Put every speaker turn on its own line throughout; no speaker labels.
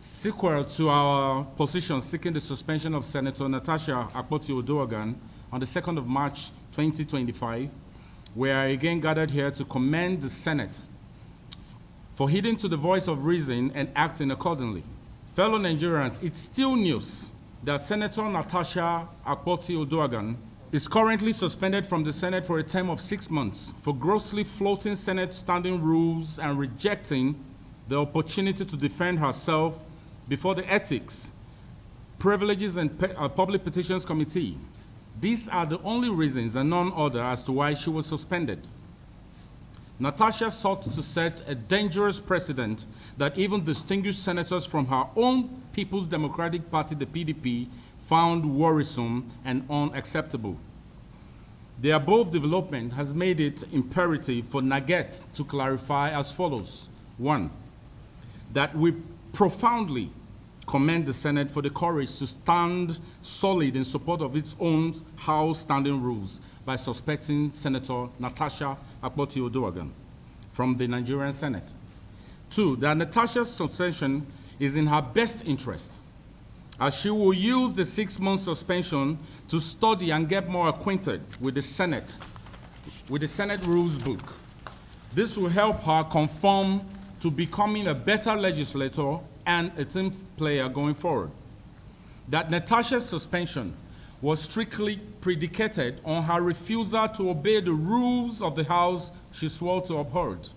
Sequel to our position seeking the suspension of Senator Natasha Akpoti-Uduaghan on the 2nd of March 2025, we are again gathered here to commend the Senate for heeding to the voice of reason and acting accordingly. Fellow Nigerians, it's still news that Senator Natasha Akpoti-Uduaghan is currently suspended from the Senate for a term of 6 months for grossly flouting Senate standing rules and rejecting the opportunity to defend herself before the Ethics, Privileges, and Public Petitions Committee. These are the only reasons and none other as to why she was suspended. Natasha sought to set a dangerous precedent that even distinguished senators from her own People's Democratic Party, the PDP, found worrisome and unacceptable. The above development has made it imperative for NAGET to clarify as follows. 1, that we profoundly commend the Senate for the courage to stand solid in support of its own House standing rules by suspending Senator Natasha Akpoti-Uduaghan from the Nigerian Senate. 2, that Natasha's suspension is in her best interest, as she will use the 6-month suspension to study and get more acquainted with the Senate rules book. This will help her conform to becoming a better legislator and a team player going forward. That Natasha's suspension was strictly predicated on her refusal to obey the rules of the House she swore to uphold.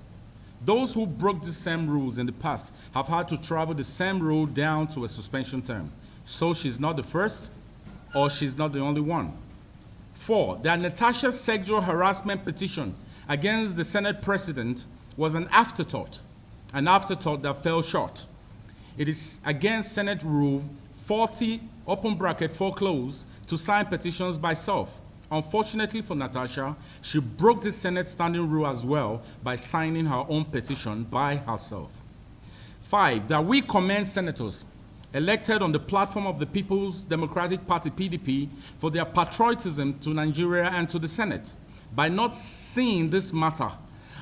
Those who broke the same rules in the past have had to travel the same road down to a suspension term. So she's not the first, or she's not the only one. 4, that Natasha's sexual harassment petition against the Senate President was an afterthought that fell short. It is against Senate Rule 40, open bracket 4 close, to sign petitions by self. Unfortunately for Natasha, she broke the Senate standing rule as well by signing her own petition by herself. 5, that we commend senators elected on the platform of the People's Democratic Party, PDP, for their patriotism to Nigeria and to the Senate by not seeing this matter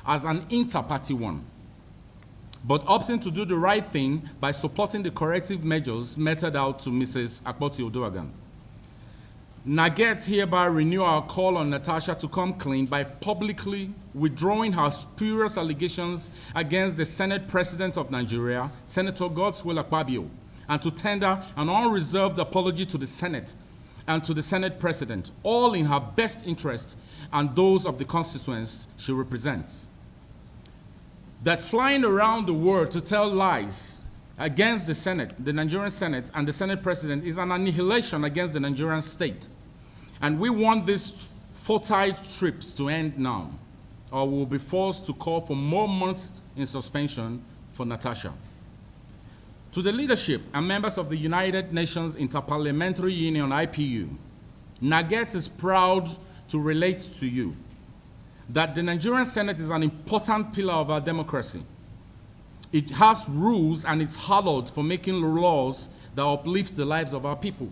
as an inter-party one, but opting to do the right thing by supporting the corrective measures meted out to Mrs. Akpoti-Uduaghan. NAGET hereby renew our call on Natasha to come clean by publicly withdrawing her spurious allegations against the Senate President of Nigeria, Senator Godswill Akpabio, and to tender an unreserved apology to the Senate and to the Senate President, all in her best interest and those of the constituents she represents. That flying around the world to tell lies against the Senate, the Nigerian Senate, and the Senate President is an annihilation against the Nigerian state. And we want these futile trips to end now, or we will be forced to call for more months in suspension for Natasha. To the leadership and members of the United Nations Interparliamentary Union, IPU, NAGET is proud to relate to you that the Nigerian Senate is an important pillar of our democracy. It has rules and it's hallowed for making laws that uplifts the lives of our people.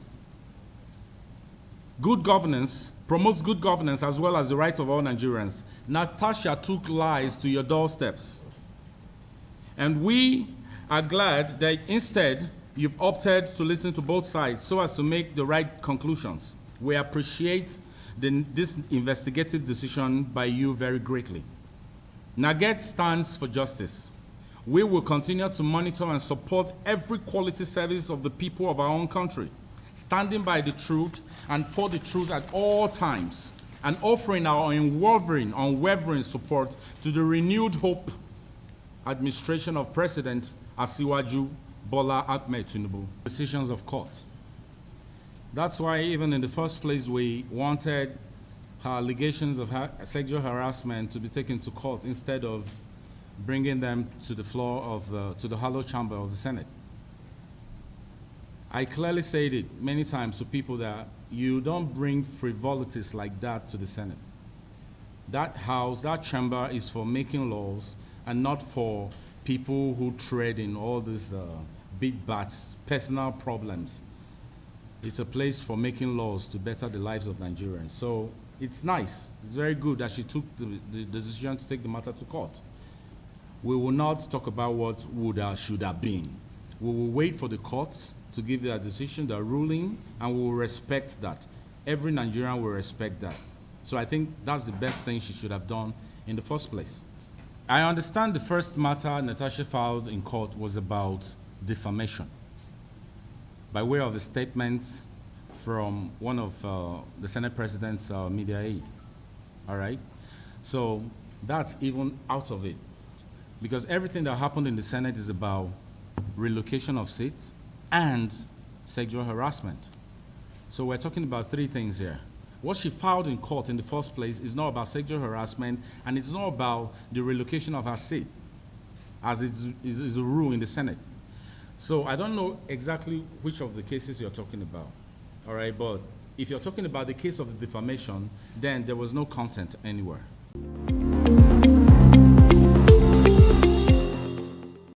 Good governance promotes good governance as well as the rights of all Nigerians. Natasha took lies to your doorsteps. And we are glad that instead you've opted to listen to both sides so as to make the right conclusions. We appreciate this investigative decision by you very greatly. NAGET stands for justice. We will continue to monitor and support every quality service of the people of our own country, standing by the truth and for the truth at all times, and offering our unwavering support to the renewed hope administration of President Asiwaju Bola Ahmed Tinubu. Decisions of court. That's why even in the first place we wanted her allegations of sexual harassment to be taken to court instead of bringing them to the floor of to the hallowed chamber of the Senate. I clearly said it many times to people that you don't bring frivolities like that to the Senate. That house, that chamber is for making laws and not for people who trade in all these big bats, personal problems. It's a place for making laws to better the lives of Nigerians. So it's nice, it's very good that she took the decision to take the matter to court. We will not talk about what would or should have been. We will wait for the courts to give their decision, their ruling, and we will respect that. Every Nigerian will respect that. So I think that's the best thing she should have done in the first place. I understand the first matter Natasha filed in court was about defamation by way of a statement from one of the Senate President's media aide. All right? So that's even out of it. Because everything that happened in the Senate is about relocation of seats and sexual harassment. So we're talking about three things here. What she filed in court in the first place is not about sexual harassment, and it's not about the relocation of her seat, as is a rule in the Senate. So I don't know exactly which of the cases you're talking about, all right? But if you're talking about the case of the defamation, then there was no content anywhere.